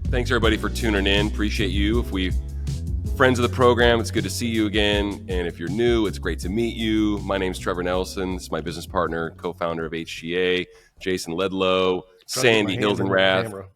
Thanks everybody for tuning in. Appreciate you. If we friends of the program, it's good to see you again. And if you're new, it's great to meet you. My name's Trevor Nelson. This is my business partner, co-founder of HGA, Jason Ledlow, Sandy Hildenrath,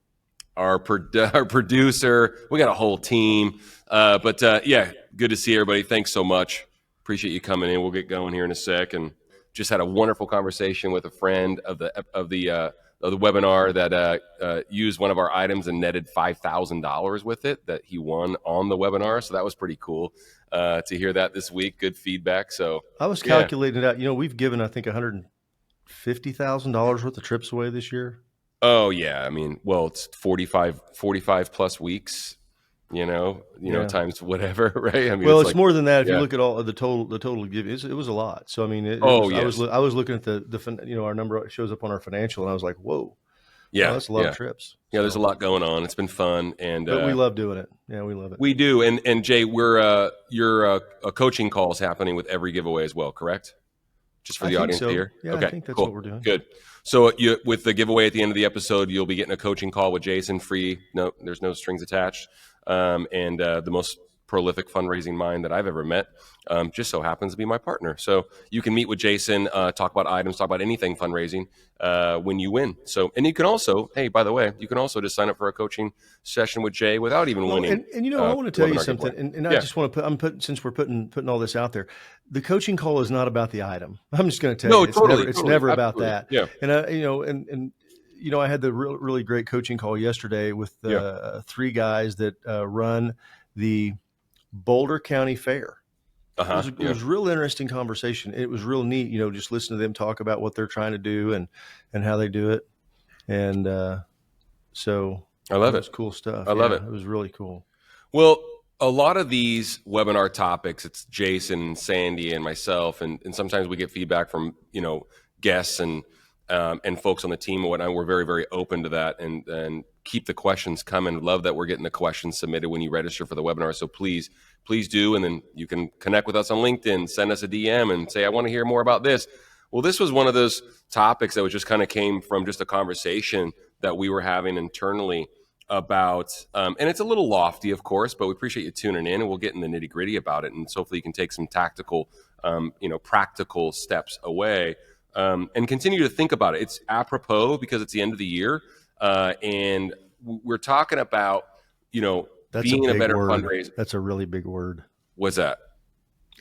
our producer. We got a whole team. Yeah, good to see everybody. Thanks so much. Appreciate you coming in. We'll get going here in a sec. And just had a wonderful conversation with a friend of the webinar that used one of our items and netted $5,000 with it that he won on the webinar. So that was pretty cool to hear that this week. Good feedback. So I was calculating it out. You know, we've given, I think, $150,000 worth of trips away this year. Oh yeah. I mean, well, it's 45 plus weeks, times whatever, right? I mean, well, it's more than that. If you look at all of the total give, it was a lot. So, I mean, I was looking at our number shows up on our financial, and I was like, whoa, yeah, that's a lot of trips. Yeah. So, there's a lot going on. It's been fun. But we love doing it. Yeah, we love it. We do. And Jay, your coaching call is happening with every giveaway as well, correct? Just for the audience here. Yeah, okay, I think that's cool. What we're doing. Good. So with the giveaway at the end of the episode, you'll be getting a coaching call with Jason, free. No, there's no strings attached. And the most prolific fundraising mind that I've ever met, just so happens to be my partner. So you can meet with Jason, talk about items, talk about anything fundraising when you win. So, and you can also, hey, by the way, you can also just sign up for a coaching session with Jay without even winning. And I want to tell you something, and I just want to since we're putting all this out there, the coaching call is not about the item. I'm just going to tell you, it's never about that. Yeah. And I had the really great coaching call yesterday with three guys that run the Boulder County Fair. It was a real interesting conversation. It was real neat, just listen to them talk about what they're trying to do and how they do it. And so I love it. It was cool stuff. I love it. It was really cool. Well, a lot of these webinar topics, it's Jason, Sandy, and myself, and sometimes we get feedback from, guests and folks on the team and whatnot. We're very, very open to that and keep the questions coming. Love that we're getting the questions submitted when you register for the webinar. So please do. And then you can connect with us on LinkedIn, send us a DM and say, I want to hear more about this. Well, this was one of those topics that was just kind of came from just a conversation that we were having internally about, and it's a little lofty, of course, but we appreciate you tuning in and we'll get in the nitty gritty about it. And so hopefully you can take some tactical, practical steps away. And continue to think about it. It's apropos because it's the end of the year, and we're talking about, being a better fundraiser. That's a really big word. What's that?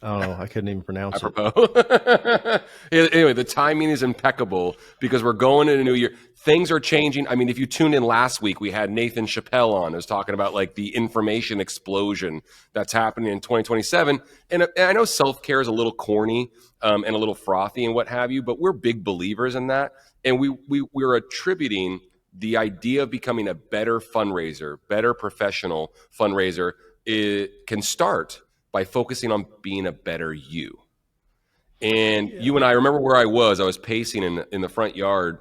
I don't know. I couldn't even pronounce apropos. Anyway, the timing is impeccable because we're going into a new year. Things are changing. I mean, if you tuned in last week, we had Nathan Chappelle on. I was talking about like the information explosion that's happening in 2027. And I know self-care is a little corny and a little frothy and what have you, but we're big believers in that. And we're attributing the idea of becoming a better fundraiser, better professional fundraiser, it can start by focusing on being a better you. And you and I remember where I was pacing in the front yard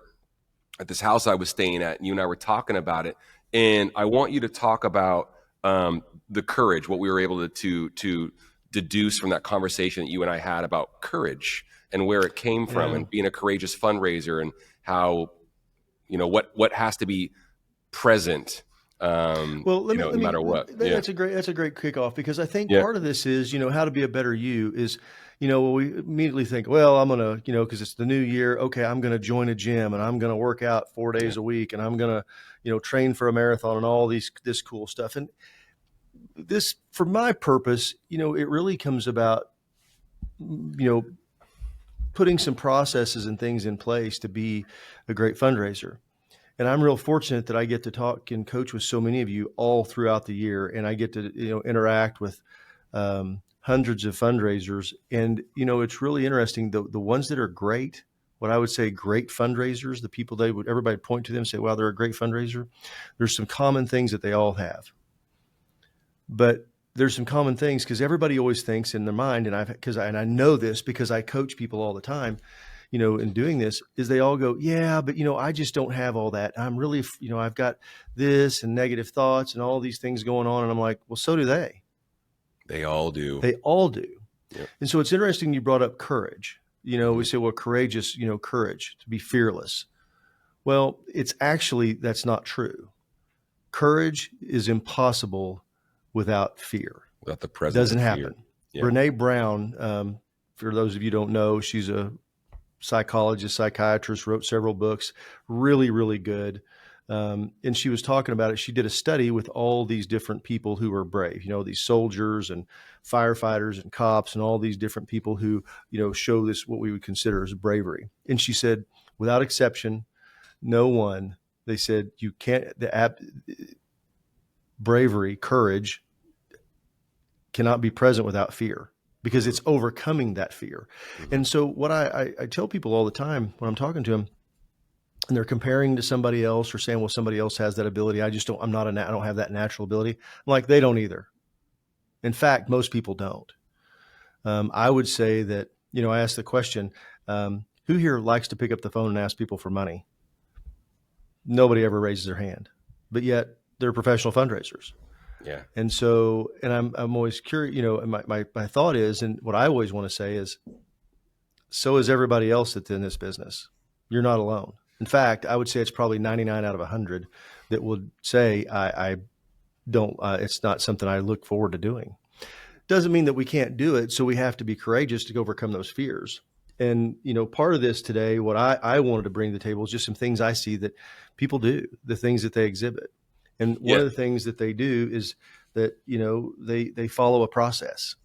at this house I was staying at, and you and I were talking about it. And I want you to talk about the courage, what we were able to deduce from that conversation that you and I had about courage and where it came from and being a courageous fundraiser and how, what has to be present. No matter what. That's a great kickoff because I think part of this is, how to be a better you is, we immediately think, well, I'm going to, because it's the new year. Okay. I'm going to join a gym and I'm going to work out 4 days a week and I'm going to, train for a marathon and all this cool stuff. And this, for my purpose, it really comes about, putting some processes and things in place to be a great fundraiser. And I'm real fortunate that I get to talk and coach with so many of you all throughout the year. And I get to, interact with hundreds of fundraisers. And, it's really interesting. The ones that are great, what I would say great fundraisers, the people everybody point to them and say, wow, they're a great fundraiser. There's some common things that they all have. But there's some common things because everybody always thinks in their mind, and I know this because I coach people all the time, in doing this, is they all go, yeah, but, I just don't have all that. I'm really, I've got this and negative thoughts and all these things going on. And I'm like, well, so do they. They all do. They all do. Yep. And so it's interesting you brought up courage. We say, well, courageous, courage, to be fearless. Well, it's actually, that's not true. Courage is impossible without fear. Without the It presence doesn't of happen. fear. Yeah. Brene Brown, for those of you who don't know, she's a psychologist, psychiatrist, wrote several books, really, really good. And she was talking about it. She did a study with all these different people who were brave, these soldiers and firefighters and cops and all these different people who, show this, what we would consider as bravery. And she said, without exception, no one, they said, you can't, bravery, courage cannot be present without fear, because it's overcoming that fear. Mm-hmm. And so what I tell people all the time when I'm talking to them and they're comparing to somebody else or saying, well, somebody else has that ability, I don't have that natural ability. I'm like, they don't either. In fact, most people don't. I would say that, I asked the question, who here likes to pick up the phone and ask people for money? Nobody ever raises their hand, but yet they're professional fundraisers. Yeah. And so, and I'm always curious, and my thought is, and what I always want to say is, so is everybody else that's in this business. You're not alone. In fact, I would say it's probably 99 out of 100 that would say, I don't, it's not something I look forward to doing. Doesn't mean that we can't do it. So we have to be courageous to overcome those fears. And, part of this today, what I wanted to bring to the table is just some things I see that people do, the things that they exhibit. And one of the things that they do is that, they follow a process.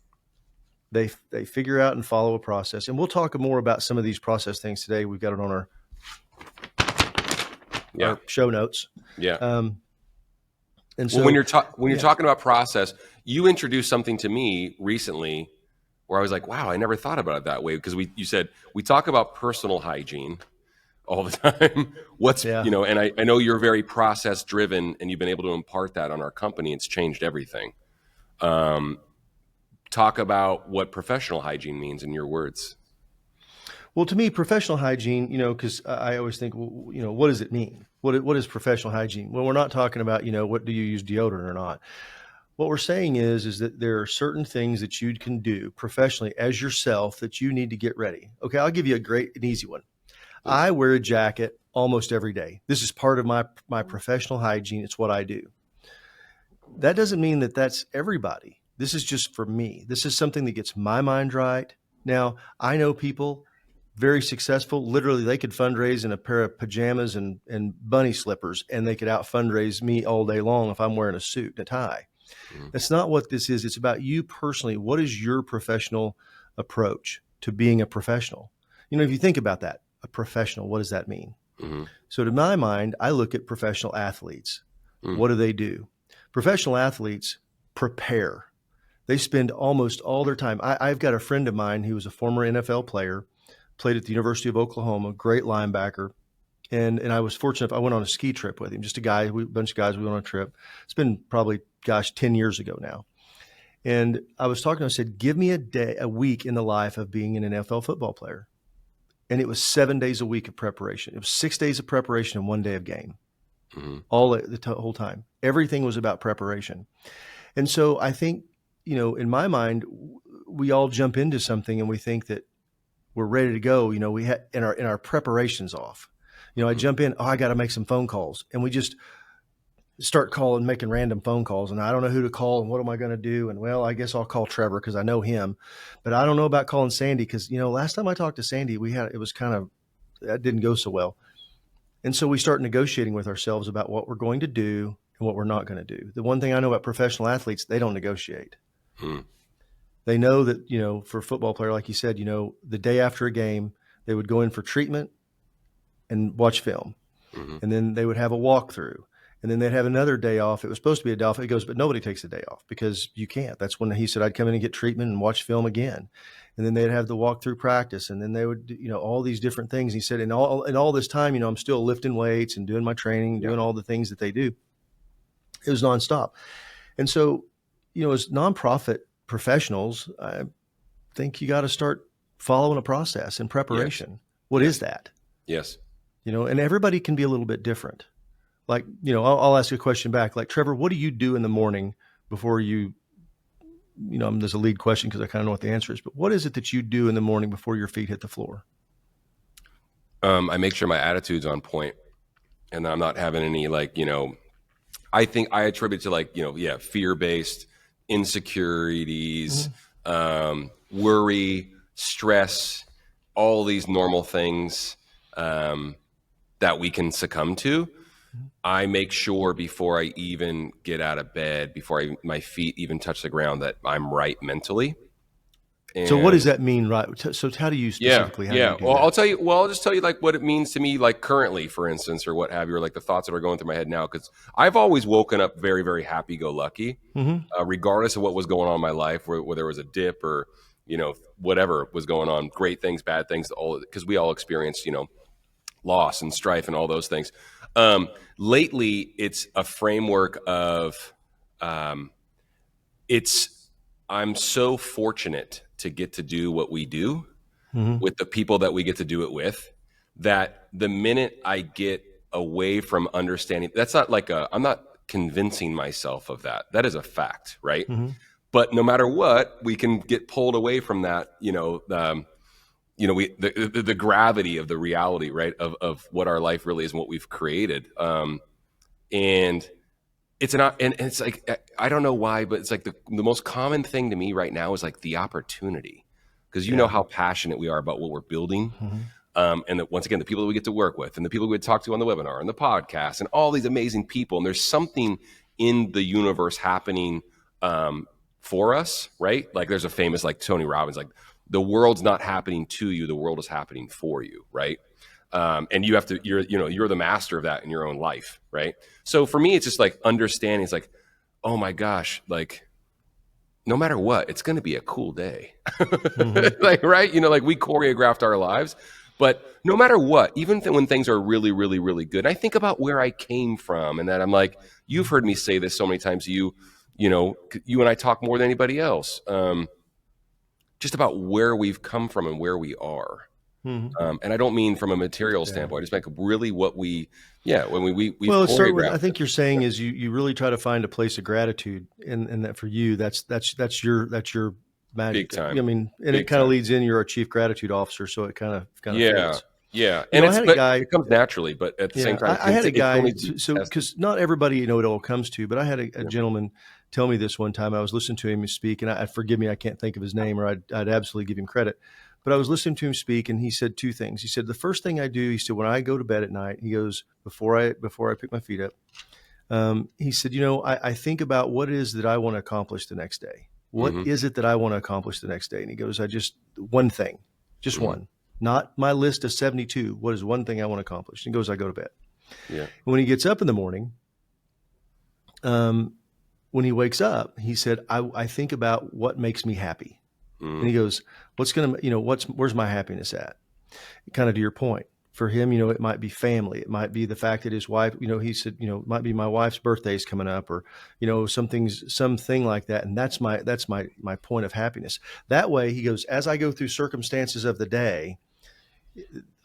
They figure out and follow a process. And we'll talk more about some of these process things today. We've got it on our show notes. Yeah. And so when you're talking about process, you introduced something to me recently where I was like, wow, I never thought about it that way. Because you said, we talk about personal hygiene all the time. And I know you're very process driven and you've been able to impart that on our company. It's changed everything. Talk about what professional hygiene means in your words. Well, to me, professional hygiene, because I always think, well, what does it mean? What is professional hygiene? Well, we're not talking about, what do you use deodorant or not? What we're saying is that there are certain things that you can do professionally as yourself that you need to get ready. Okay, I'll give you an easy one. I wear a jacket almost every day. This is part of my professional hygiene. It's what I do. That doesn't mean that that's everybody. This is just for me. This is something that gets my mind right. Now, I know people very successful. Literally, they could fundraise in a pair of pajamas and bunny slippers, and they could out fundraise me all day long if I'm wearing a suit and a tie. Mm-hmm. That's not what this is. It's about you personally. What is your professional approach to being a professional? If you think about that, a professional, what does that mean? Mm-hmm. So to my mind, I look at professional athletes. Mm-hmm. What do? Professional athletes prepare. They spend almost all their time. I've got a friend of mine who was a former NFL player, played at the University of Oklahoma, great linebacker. And I was fortunate. I went on a ski trip with him, just a bunch of guys. We went on a trip. It's been probably, 10 years ago now. And I was talking to him, I said, give me a week in the life of being an NFL football player. And it was 7 days a week of preparation. It was 6 days of preparation and 1 day of game. Mm-hmm. Whole time. Everything was about preparation. And so I think, in my mind, we all jump into something and we think that we're ready to go. We had in our preparations off. I jump in, I got to make some phone calls, and we just start making random phone calls, and I don't know who to call and what am I going to do? And well, I guess I'll call Trevor because I know him, but I don't know about calling Sandy because, last time I talked to Sandy, that didn't go so well. And so we start negotiating with ourselves about what we're going to do and what we're not going to do. The one thing I know about professional athletes, they don't negotiate. They know that, for a football player, like you said, the day after a game, they would go in for treatment and watch film. Mm-hmm. And then they would have a walkthrough. And then they'd have another day off. It was supposed to be a day off. He goes, but nobody takes a day off because you can't. That's when he said, I'd come in and get treatment and watch film again. And then they'd have the walkthrough practice. And then they would, all these different things. He said, and all this time, I'm still lifting weights and doing my training, doing all the things that they do. It was nonstop. And so, as nonprofit professionals, I think you got to start following a process and preparation. Yes. What is that? Yes. And everybody can be a little bit different. Like, I'll ask you a question back. Like, Trevor, what do you do in the morning before you, there's a lead question because I kind of know what the answer is, but what is it that you do in the morning before your feet hit the floor? I make sure my attitude's on point and I'm not having any I think I attribute to like, fear-based insecurities, worry, stress, all these normal things that we can succumb to. I make sure before I even get out of bed, before my feet even touch the ground, that I'm right mentally. So what does And that mean, right? So how do you yeah, specifically, how do yeah. you do Well, that? I'll just tell you like what it means to me, like currently, for instance, or what have you, or like the thoughts that are going through my head now. Because I've always woken up very, very happy-go-lucky, regardless of what was going on in my life, whether it was a dip or, whatever was going on, great things, bad things, all because we all experience, loss and strife and all those things. Lately, it's a framework of, I'm so fortunate to get to do what we do with the people that we get to do it with, that the minute I get away from understanding, that's not like I'm not convincing myself of that. That is a fact, right? But no matter what, we can get pulled away from that, the gravity of the reality, right, of what our life really is and what we've created. And it's like, I don't know why, but it's like the most common thing to me right now is like the opportunity, because you know how passionate we are about what we're building. And that, once again, the people that we get to work with and the people we talk to on the webinar and the podcast and all these amazing people. And there's something in the universe happening for us, right? Like there's a famous, like Tony Robbins, like the world's not happening to you, the world is happening for you, right? And you have to, you're the master of that in your own life, right? So for me, it's just like understanding. It's like, oh my gosh, like no matter what, it's going to be a cool day, like, right? Like we choreographed our lives, but no matter what, even when things are really, really, really good, I think about where I came from, and that I'm like, you've heard me say this so many times. You and I talk more than anybody else, just about where we've come from and where we are. And I don't mean from a material standpoint. I just like really what we Well, choreographed. I think you're saying is you really try to find a place of gratitude, and that for you, that's your magic. Big time. I mean, and Big it kind of time. leads in. You're a chief gratitude officer, so it kind of Yeah. fits. Yeah. You know, I had a guy. It comes naturally, but at the same time, I had a it can guy. only be So tested. because not everybody it all comes to, but I had a gentleman tell me this one time. I was listening to him speak, and forgive me, I can't think of his name, or I'd absolutely give him credit. But I was listening to him speak, and he said two things. He said, the first thing I do, he said, when I go to bed at night, he goes, before I pick my feet up, he said, I think about what it is that I want to accomplish the next day. What is it that I want to accomplish the next day? And he goes, one thing, just one, not my list of 72. What is one thing I want to accomplish? And he goes, I go to bed. Yeah. And when he gets up in the morning, when he wakes up, he said, I think about what makes me happy. And he goes, where's my happiness at? Kind of to your point. For him, it might be family. It might be the fact that his wife, he said, it might be my wife's birthday's coming up, or, something like that. And that's my point of happiness. That way, he goes, as I go through circumstances of the day,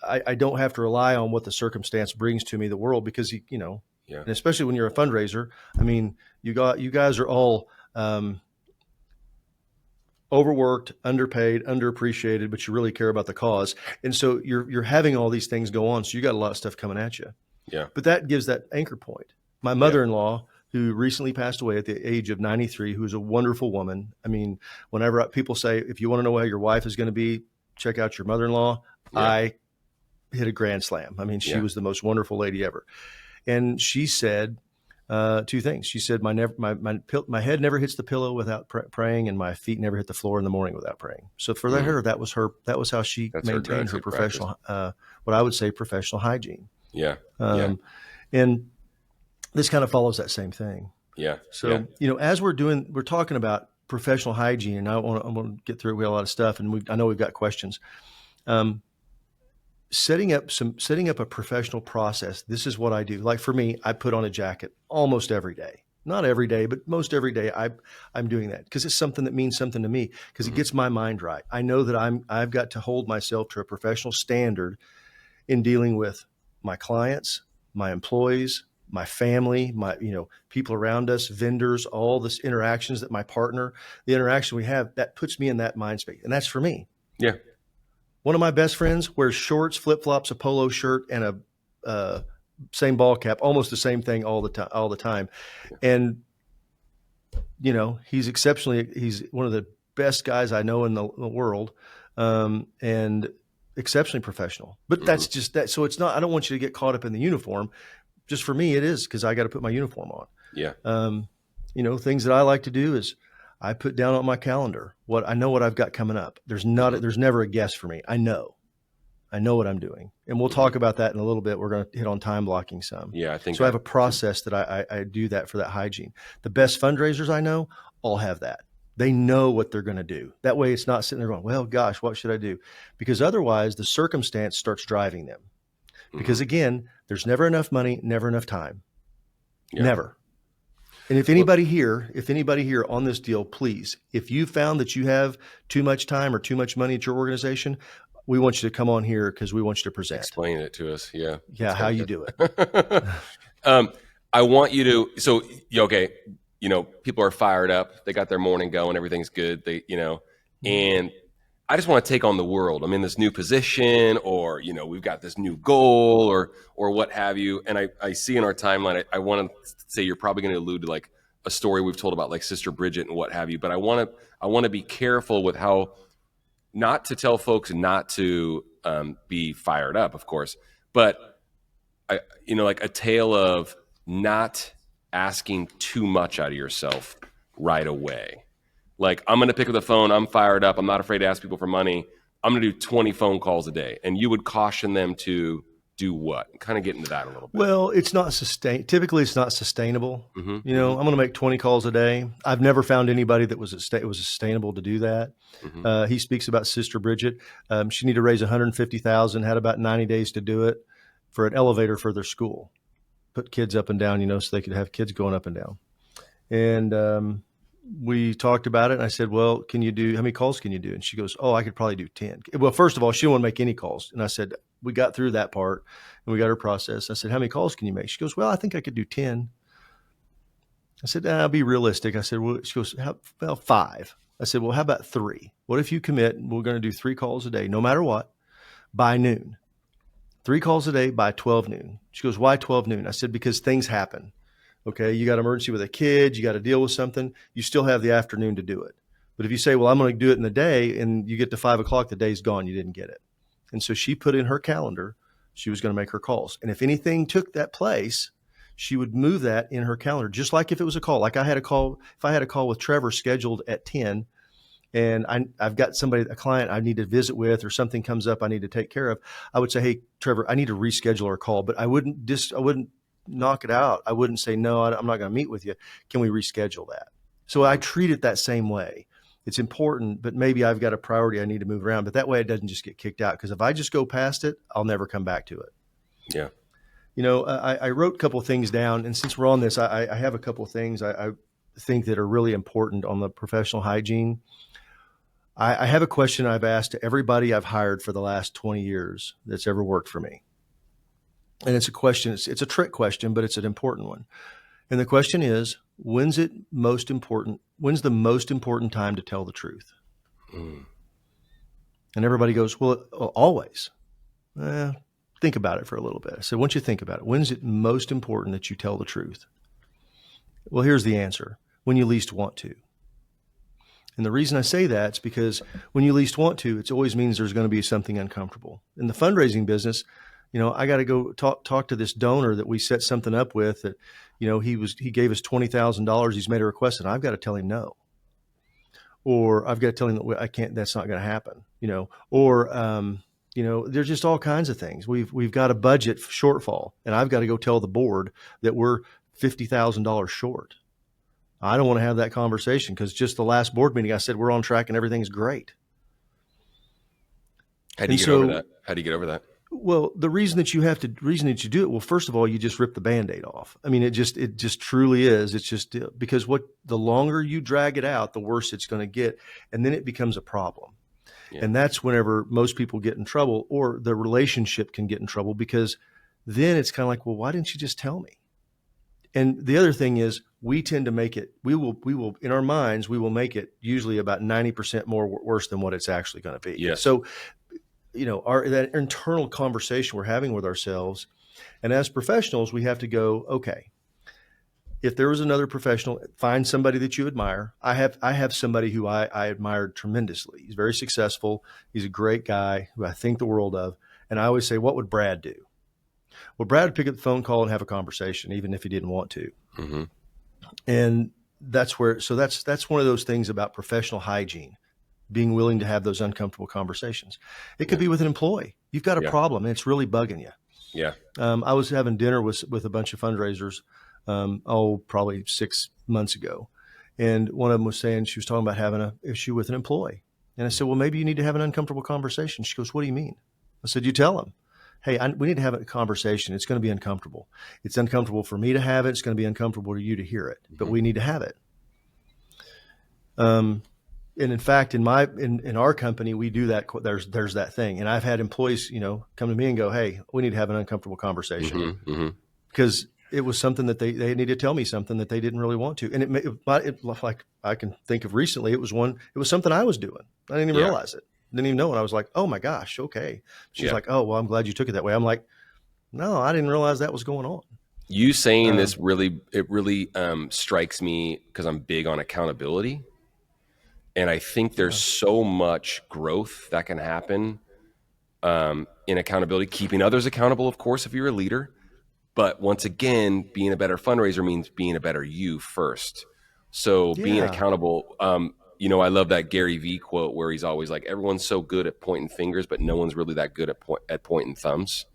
I don't have to rely on what the circumstance brings to me, the world, because and especially when you're a fundraiser, I mean, you guys are all, overworked, underpaid, underappreciated, but you really care about the cause. And so you're having all these things go on. So you got a lot of stuff coming at you. Yeah. But that gives that anchor point. My mother-in-law, who recently passed away at the age of 93, who's a wonderful woman. I mean, whenever people say, if you want to know how your wife is going to be, check out your mother-in-law. Yeah. I hit a grand slam. I mean, she was the most wonderful lady ever. And she said, two things. She said, my head never hits the pillow without praying, and my feet never hit the floor in the morning without praying. So for her, that was how she maintained her professional, what I would say professional hygiene. Yeah. And this kind of follows that same thing. Yeah. So, as we're talking about professional hygiene, and I want to get through it. We have a lot of stuff, and I know we've got questions. Setting up a professional process. This is what I do. Like for me, I put on a jacket almost every day. Not every day, but most every day I'm doing that because it's something that means something to me, because it gets my mind right. I know that I've got to hold myself to a professional standard in dealing with my clients, my employees, my family, my people around us, vendors, all this interactions that my partner, the interaction we have, that puts me in that mind space. And that's for me. Yeah. One of my best friends wears shorts, flip-flops, a polo shirt, and a same ball cap, almost the same thing all the time. And, he's one of the best guys I know in the world. And exceptionally professional, but that's just that. So it's not, I don't want you to get caught up in the uniform. Just for me, it is, because I got to put my uniform on. Yeah. Things that I like to do is I put down on my calendar what I've got coming up. There's never a guess for me. I know what I'm doing. And we'll talk about that in a little bit. We're going to hit on time blocking some. Yeah. I think so. I have a process that I do that for that hygiene. The best fundraisers I know all have that. They know what they're going to do. That way it's not sitting there going, well, gosh, what should I do? Because otherwise the circumstance starts driving them. Because again, there's never enough money, never enough time. Yeah. Never. And if anybody here on this deal, please, if you found that you have too much time or too much money at your organization, we want you to come on here because we want you to present. Explain it to us. Yeah. Yeah. How you do it. I want you to, so, okay. People are fired up. They got their morning going. Everything's good. And I just want to take on the world. I'm in this new position, or, we've got this new goal or what have you. And I see in our timeline, I want to say you're probably going to allude to like a story we've told about like Sister Bridget and what have you. But I want to be careful with how not to tell folks not to be fired up, of course, but like a tale of not asking too much out of yourself right away. Like, I'm going to pick up the phone. I'm fired up. I'm not afraid to ask people for money. I'm going to do 20 phone calls a day. And you would caution them to do what? Kind of get into that a little bit. Well, it's not typically it's not sustainable. I'm going to make 20 calls a day. I've never found anybody that was sustainable to do that. He speaks about Sister Bridget. She needed to raise $150,000, had about 90 days to do it for an elevator for their school. Put kids up and down, so they could have kids going up and down. And we talked about it, and I said, well, how many calls can you do? And she goes, oh, I could probably do 10. Well, first of all, she didn't want to make any calls. And I said, we got through that part, and we got her process. I said, how many calls can you make? She goes, well, I think I could do 10. I said, I'll be realistic. I said, well, she goes, 5. I said, well, how about 3? What if you commit, we're going to do 3 calls a day, no matter what, by noon. 3 calls a day by 12 noon. She goes, why 12 noon? I said, because things happen. Okay. You got an emergency with a kid, you got to deal with something. You still have the afternoon to do it. But if you say, well, I'm going to do it in the day, and you get to 5 o'clock, the day's gone. You didn't get it. And so she put in her calendar, she was going to make her calls. And if anything took that place, she would move that in her calendar, just like if it was a call. Like if I had a call with Trevor scheduled at 10, and I've got a client I need to visit with, or something comes up I need to take care of, I would say, hey, Trevor, I need to reschedule our call. But I wouldn't knock it out. I wouldn't say, no, I'm not going to meet with you. Can we reschedule that? So I treat it that same way. It's important, but maybe I've got a priority I need to move around. But that way it doesn't just get kicked out. Because if I just go past it, I'll never come back to it. Yeah. I wrote a couple of things down. And since we're on this, I have a couple of things I think that are really important on the professional hygiene. I have a question I've asked to everybody I've hired for the last 20 years that's ever worked for me. And it's a question, it's a trick question, but it's an important one. And the question is, when's the most important time to tell the truth? And everybody goes, well, always. Think about it for a little bit. I said, once you think about it, when's it most important that you tell the truth? Well, here's the answer. When you least want to. And the reason I say that is because when you least want to, it always means there's going to be something uncomfortable. In the fundraising business, I got to go talk to this donor that we set something up with that, he gave us $20,000. He's made a request, and I've got to tell him no. Or I've got to tell him that I can't, that's not going to happen, there's just all kinds of things. We've got a budget shortfall, and I've got to go tell the board that we're $50,000 short. I don't want to have that conversation because just the last board meeting, I said, we're on track and everything's great. How do you get over that? How do you get over that? Well, the reason that you do it, well, first of all, you just rip the Band-Aid off. I mean, it just truly is. It's just because the longer you drag it out, the worse it's going to get. And then it becomes a problem. Yeah. And that's whenever most people get in trouble, or the relationship can get in trouble, because then it's kind of like, well, why didn't you just tell me? And the other thing is, we tend to make it, we will in our minds, we will make it usually about 90% more worse than what it's actually going to be. Yes. So, that internal conversation we're having with ourselves And as professionals, we have to go, okay, if there was another professional, find somebody that you admire. I have somebody who I admired tremendously. He's very successful. He's a great guy who I think the world of. And I always say, what would Brad do? Well, Brad would pick up the phone call and have a conversation, even if he didn't want to. Mm-hmm. And that's one of those things about professional hygiene, being willing to have those uncomfortable conversations. It could be with an employee. You've got a problem and it's really bugging you. Yeah. I was having dinner with a bunch of fundraisers, probably 6 months ago. And one of them was saying, she was talking about having an issue with an employee. And I said, well, maybe you need to have an uncomfortable conversation. She goes, what do you mean? I said, you tell them, hey, we need to have a conversation. It's going to be uncomfortable. It's uncomfortable for me to have it. It's going to be uncomfortable for you to hear it, but we need to have it. And in fact, in our company, we do that. There's that thing. And I've had employees, come to me and go, hey, we need to have an uncomfortable conversation because it was something that they needed to tell me something that they didn't really want to. And it like I can think of recently, it was something I was doing. I didn't even realize it. Didn't even know. And I was like, oh my gosh. Okay. She's like, oh, well, I'm glad you took it that way. I'm like, no, I didn't realize that was going on. You saying this really strikes me because I'm big on accountability. And I think there's so much growth that can happen in accountability, keeping others accountable, of course, if you're a leader. But once again, being a better fundraiser means being a better you first. So being accountable, I love that Gary Vee quote where he's always like, everyone's so good at pointing fingers, but no one's really that good at pointing thumbs.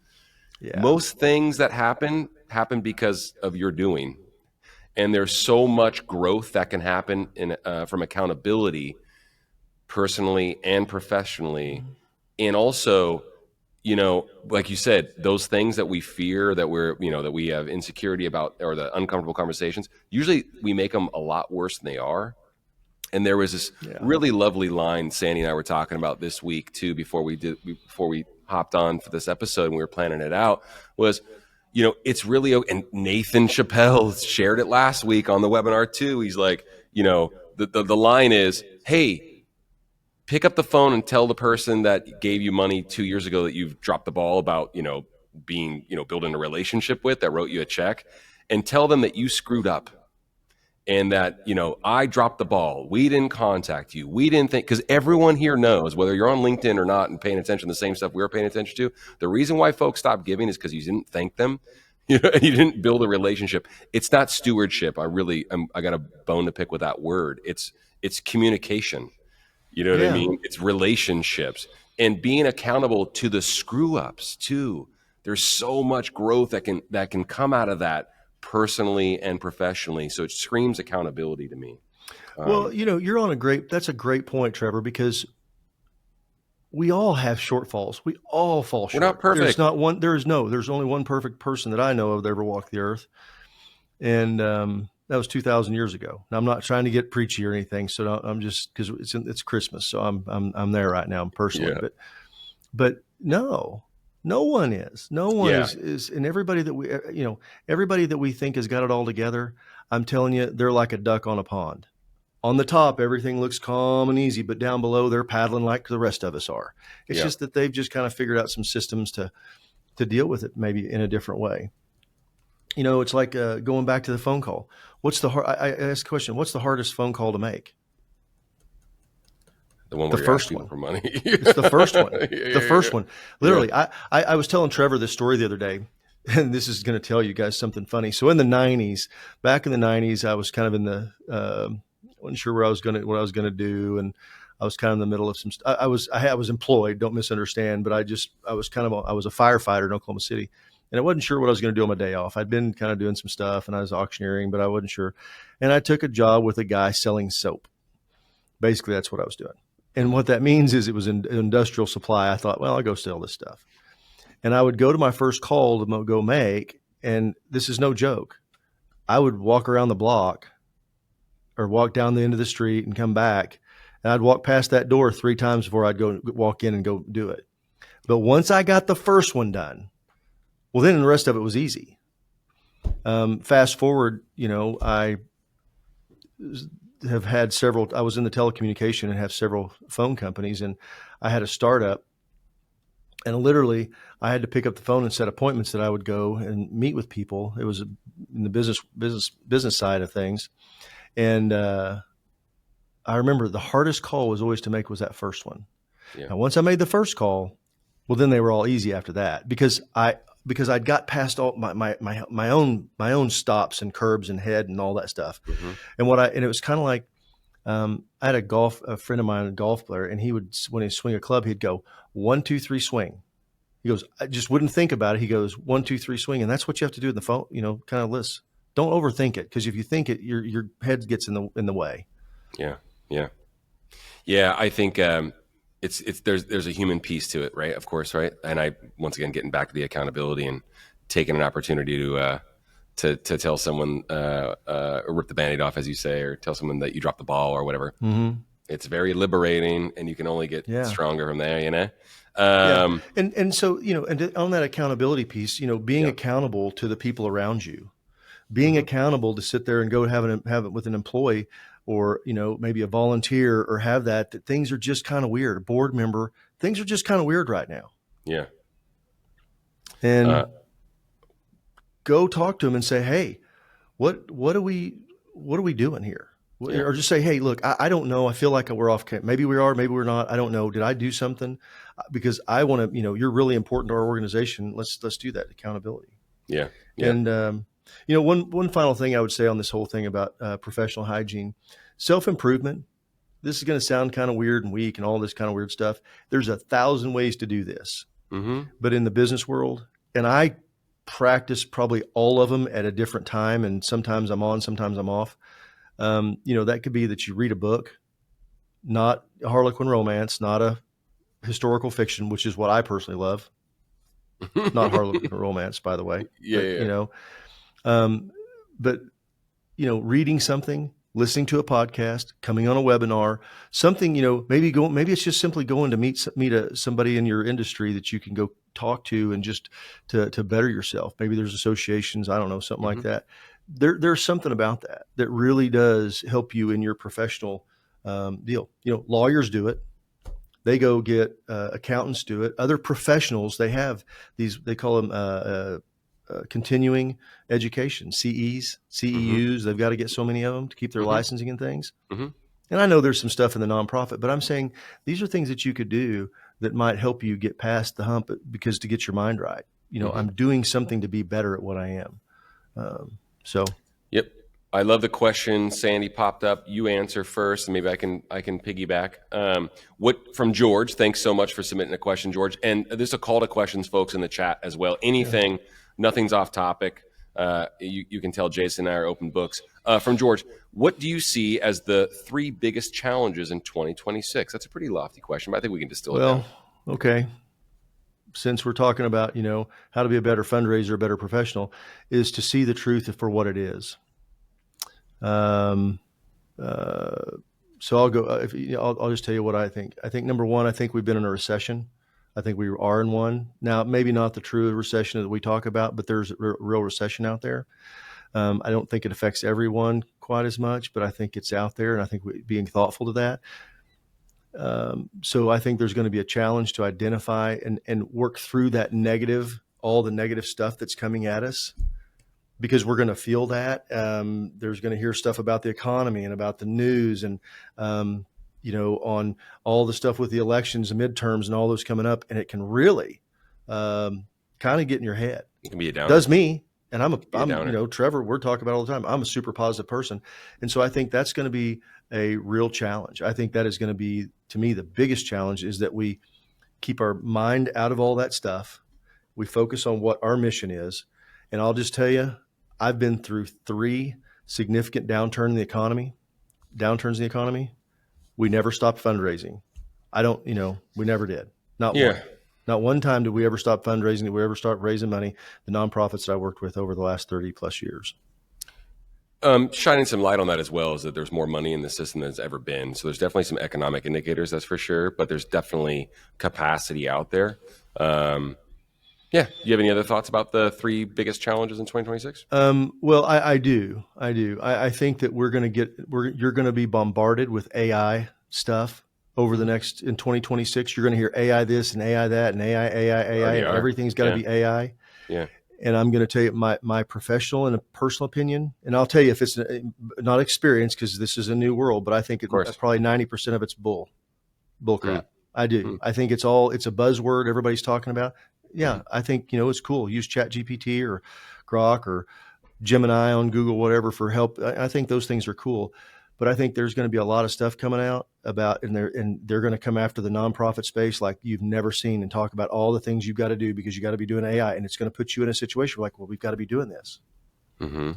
Yeah. Most things that happen because of your doing. And there's so much growth that can happen from accountability, personally and professionally. And also, like you said, those things that we fear, that that we have insecurity about, or the uncomfortable conversations, usually we make them a lot worse than they are. And there was this really lovely line Sandy and I were talking about this week too, before we hopped on for this episode and we were planning it out, was, it's really, and Nathan Chappelle shared it last week on the webinar too. He's like, the line is, hey, pick up the phone and tell the person that gave you money 2 years ago that you've dropped the ball about, building a relationship with, that wrote you a check, and tell them that you screwed up. And that, I dropped the ball. We didn't contact you. We didn't think, because everyone here knows, whether you're on LinkedIn or not and paying attention to the same stuff we're paying attention to, the reason why folks stop giving is because you didn't thank them. You didn't build a relationship. It's not stewardship. I got a bone to pick with that word. It's communication. You know what I mean? It's relationships and being accountable to the screw ups too. There's so much growth that can come out of that, personally and professionally. So it screams accountability to me. Well, that's a great point, Trevor, because we all have shortfalls. We all fall short. We're not perfect. There's only one perfect person that I know of that ever walked the earth. And, that was 2,000 years ago. Now, I'm not trying to get preachy or anything. So I'm just, cause it's Christmas. So I'm there right now personally, but no one is. No one is, and everybody that we think has got it all together, I'm telling you, they're like a duck on a pond. On the top, everything looks calm and easy, but down below, they're paddling like the rest of us are. It's just that they've just kind of figured out some systems to deal with it, maybe in a different way. It's like going back to the phone call. I asked the question, what's the hardest phone call to make? The one where you're asking for money. It's the first one. First one. Literally, I was telling Trevor this story the other day, and this is going to tell you guys something funny. So in the 90s, back in the 90s, I was kind of in the wasn't sure what I was going to do, and I was kind of in the middle of some. I was employed. Don't misunderstand, but I was a firefighter in Oklahoma City, and I wasn't sure what I was going to do on my day off. I'd been kind of doing some stuff, and I was auctioneering, but I wasn't sure. And I took a job with a guy selling soap. Basically, that's what I was doing. And what that means is it was an industrial supply. I thought, well, I'll go sell this stuff. And I would go to my first call to go make, and this is no joke. I would walk around the block or walk down the end of the street and come back. And I'd walk past that door 3 times before I'd go walk in and go do it. But once I got the first one done, well, then the rest of it was easy. Fast forward, I have had I was in the telecommunication and have several phone companies, and I had a startup And literally, I had to pick up the phone and set appointments that I would go and meet with people. It was in the business side of things. And I remember the hardest call was always to make was that first one. Yeah. Now, once I made the first call, well, then they were all easy after that because I'd got past all my own stops and curbs and head and all that stuff. Mm-hmm. And it was kind of like, I had a friend of mine, a golf player, and he would, when he swing a club, he'd go 1, 2, 3 swing. He goes, I just wouldn't think about it. He goes 1, 2, 3 swing. And that's what you have to do in the phone, kind of list. Don't overthink it. Cause if you think it, your head gets in the way. Yeah. Yeah. Yeah. I think, there's a human piece to it, right? Of course. Right. And once again, getting back to the accountability and taking an opportunity to tell someone, or rip the Band-Aid off, as you say, or tell someone that you dropped the ball or whatever. Mm-hmm. It's very liberating, and you can only get stronger from there, And so, and on that accountability piece, being accountable to the people around you, being accountable to sit there and go have it with an employee or, maybe a volunteer or have that things are just kind of weird. A board member, things are just kind of weird right now. Yeah. And go talk to them and say, hey, what are we doing here? Yeah. Or just say, hey, look, I don't know. I feel like we're off. Maybe we are, maybe we're not. I don't know. Did I do something? Because I want to, you're really important to our organization. Let's do that. Accountability. Yeah. And, one final thing I would say on this whole thing about professional hygiene, self-improvement. This is going to sound kind of weird and weak and all this kind of weird stuff. There's 1,000 ways to do this, but in the business world, and I practice probably all of them at a different time. And sometimes I'm on, sometimes I'm off. That could be that you read a book, not a Harlequin romance, not a historical fiction, which is what I personally love. Not Harlequin romance, by the way. Yeah. But reading something, listening to a podcast, coming on a webinar, something, maybe it's just simply going to meet somebody in your industry that you can go talk to and just to better yourself. Maybe there's associations, I don't know, something like that. There's something about that really does help you in your professional deal. Lawyers do it. They go get accountants do it. Other professionals, they have these, they call them continuing education, CEs, CEUs. They've got to get so many of them to keep their licensing and things. And I know there's some stuff in the nonprofit, but I'm saying these are things that you could do that might help you get past the hump because to get your mind right. I'm doing something to be better at what I am. Yep. I love the question. Sandy popped up. You answer first, and maybe I can piggyback. From George? Thanks so much for submitting a question, George. And there's a call to questions, folks, in the chat as well. Anything, nothing's off topic. You can tell Jason and I are open books. From George, what do you see as the 3 biggest challenges in 2026? That's a pretty lofty question, but I think we can distill it down. Okay. Since we're talking about, how to be a better fundraiser, a better professional, is to see the truth for what it is. So I'll go, I'll just tell you what I think. I think number one, I think we've been in a recession. I think we are in one now, maybe not the true recession that we talk about, but there's a real recession out there. I don't think it affects everyone quite as much, but I think it's out there. And I think being thoughtful to that. So I think there's going to be a challenge to identify and work through that all the negative stuff that's coming at us, because we're going to feel that. There's going to hear stuff about the economy and about the news and, on all the stuff with the elections and midterms and all those coming up. And it can really kind of get in your head. It can be a downer. Does me. And I'm Trevor, we're talking about it all the time. I'm a super positive person. And so I think that's going to be a real challenge. I think that is going to be, to me, the biggest challenge is that we keep our mind out of all that stuff. We focus on what our mission is. And I'll just tell you, I've been through 3 significant downturns in the economy. We never stopped fundraising. We never did. Not one time did we ever stop fundraising. Did we ever start raising money? The nonprofits that I worked with over the last 30 plus years. Shining some light on that as well is that there's more money in the system than there's ever been. So there's definitely some economic indicators, that's for sure, but there's definitely capacity out there. Do you have any other thoughts about the 3 biggest challenges in 2026? Well, I do. I think that you're going to be bombarded with AI stuff over the next, in 2026, you're going to hear AI this and AI that and AI, and everything's got to be AI. Yeah. And I'm going to tell you my professional and a personal opinion, and I'll tell you if it's not experience, because this is a new world, but I think probably 90% of it's bull crap. I do. I think it's a buzzword everybody's talking about. Yeah, I think, it's cool. Use ChatGPT or Grok or Gemini on Google, whatever, for help. I think those things are cool. But I think there's going to be a lot of stuff coming out about, and they're going to come after the nonprofit space like you've never seen, and talk about all the things you've got to do because you got to be doing AI, and it's going to put you in a situation where, like, well, we've got to be doing this. Mm-hmm.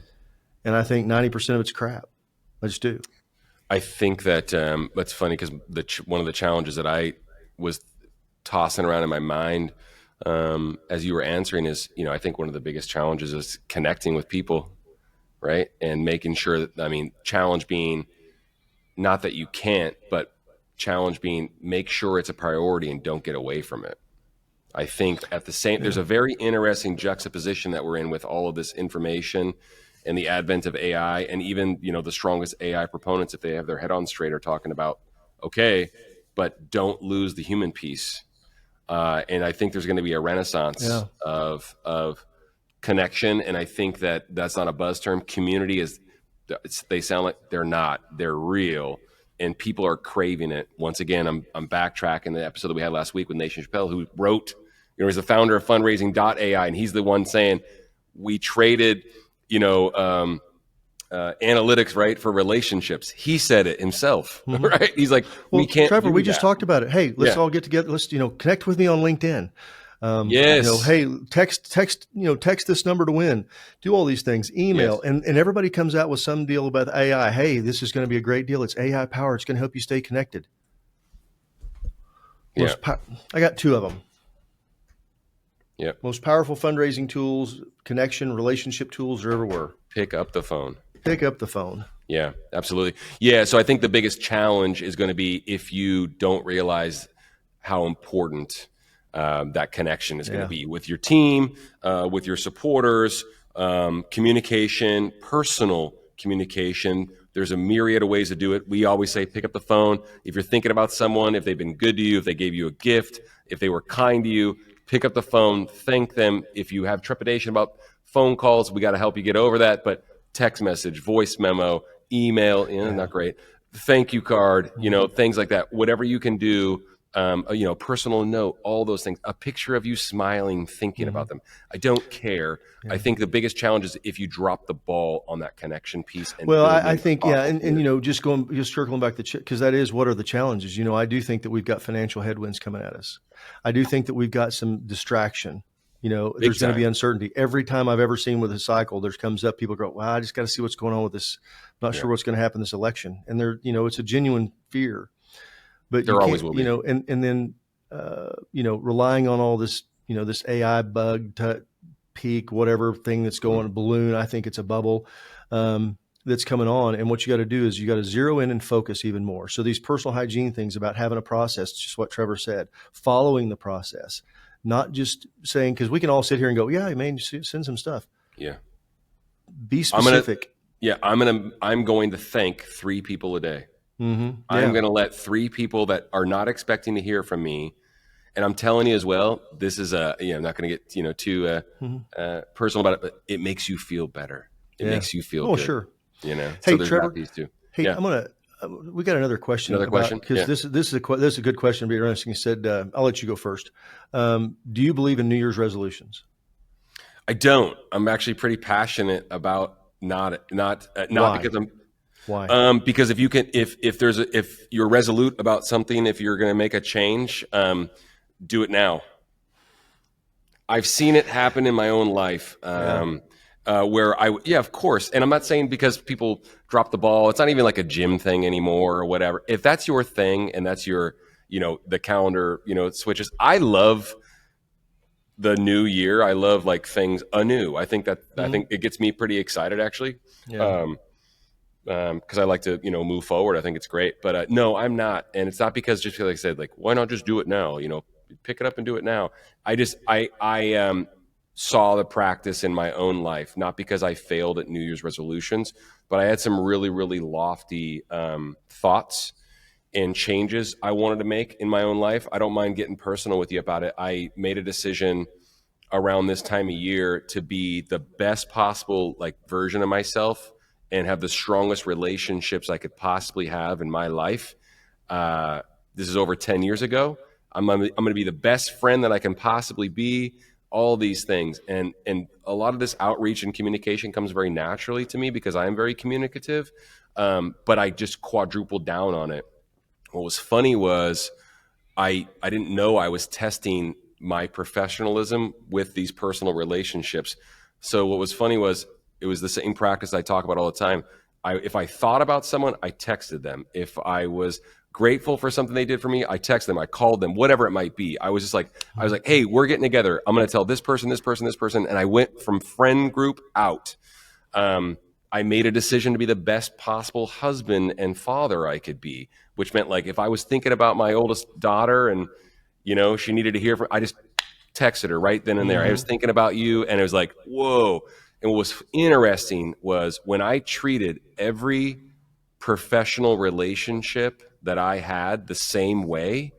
And I think 90% of it's crap. I just do. I think that that's funny because one of the challenges that I was tossing around in my mind as you were answering is, I think one of the biggest challenges is connecting with people, right? And making sure that, challenge being not that you can't, but challenge being make sure it's a priority and don't get away from it. I think there's a very interesting juxtaposition that we're in with all of this information and the advent of AI, and even, the strongest AI proponents, if they have their head on straight, are talking about, okay, but don't lose the human piece. And I think there's going to be a renaissance of connection. And I think that's not a buzz term. Community they sound like they're real, and people are craving it. Once again, I'm backtracking the episode that we had last week with Nathan Chappelle, who wrote, he's the founder of fundraising.ai. And he's the one saying we traded, analytics, right, for relationships. He said it himself, right? He's like, we can't. Trevor, we just talked about it. Hey, let's all get together. Let's, connect with me on LinkedIn. Yes. Hey, text this number to win. Do all these things. Email, and everybody comes out with some deal about AI. Hey, this is going to be a great deal. It's AI power. It's going to help you stay connected. I got two of them. Yeah. Most powerful fundraising tools, connection, relationship tools there ever were. Pick up the phone. Pick up the phone. Yeah, absolutely. Yeah. So I think the biggest challenge is going to be if you don't realize how important that connection is going to be with your team, with your supporters, communication, personal communication. There's a myriad of ways to do it. We always say, pick up the phone. If you're thinking about someone, if they've been good to you, if they gave you a gift, if they were kind to you, pick up the phone, thank them. If you have trepidation about phone calls, we got to help you get over that. But text message, voice memo, email, not great. Thank you card, things like that. Whatever you can do, personal note, all those things. A picture of you smiling, thinking about them. I don't care. Yeah. I think the biggest challenge is if you drop the ball on that connection piece. And I think, and just circling back because that is what are the challenges. I do think that we've got financial headwinds coming at us. I do think that we've got some distraction. There's going to be uncertainty. Every time I've ever seen with a cycle, there comes up, people go, wow, I just got to see what's going on with this. I'm not sure what's going to happen this election. And it's a genuine fear. But there always will be, and then, relying on all this, this AI bug, peak, whatever thing that's going, balloon, I think it's a bubble that's coming on. And what you got to do is you got to zero in and focus even more. So these personal hygiene things about having a process, just what Trevor said, following the process, not just saying, because we can all sit here and go, yeah, man, send some stuff. Yeah. Be specific. I'm going to thank 3 people a day. Mm-hmm. Yeah. I'm going to let 3 people that are not expecting to hear from me. And I'm telling you as well, this is I'm not going to get, too personal about it, but it makes you feel better. It makes you feel good. Sure. Hey, so Trevor, these two. Hey, we got another question. Because this is a good question. It'd be interesting. You said, I'll let you go first. Do you believe in New Year's resolutions? I don't. I'm actually pretty passionate about not Why? Because I'm. Why? Because if you're resolute about something, if you're going to make a change, do it now. I've seen it happen in my own life, where of course. And I'm not saying because people drop the ball, it's not even like a gym thing anymore or whatever. If that's your thing and that's your, the calendar, switches. I love the new year. I love like things anew. I think I think it gets me pretty excited actually. Yeah. Because I like to, move forward. I think it's great, but no, I'm not. And it's not because just like I said, like, why not just do it now? Pick it up and do it now. I saw the practice in my own life, not because I failed at New Year's resolutions, but I had some really, really lofty thoughts and changes I wanted to make in my own life. I don't mind getting personal with you about it. I made a decision around this time of year to be the best possible like version of myself and have the strongest relationships I could possibly have in my life. This is over 10 years ago. I'm going to be the best friend that I can possibly be, all these things. And a lot of this outreach and communication comes very naturally to me because I am very communicative. But I just quadrupled down on it. What was funny was I didn't know I was testing my professionalism with these personal relationships. So what was funny was it was the same practice I talk about all the time. If I thought about someone, I texted them. If I was grateful for something they did for me, I texted them, I called them, whatever it might be. I was like, hey, we're getting together. I'm going to tell this person, this person, this person. And I went from friend group out. I made a decision to be the best possible husband and father I could be, which meant like if I was thinking about my oldest daughter and, she needed to hear from, I just texted her right then and there. I was thinking about you, and it was like, whoa. And what was interesting was when I treated every professional relationship that I had the same way,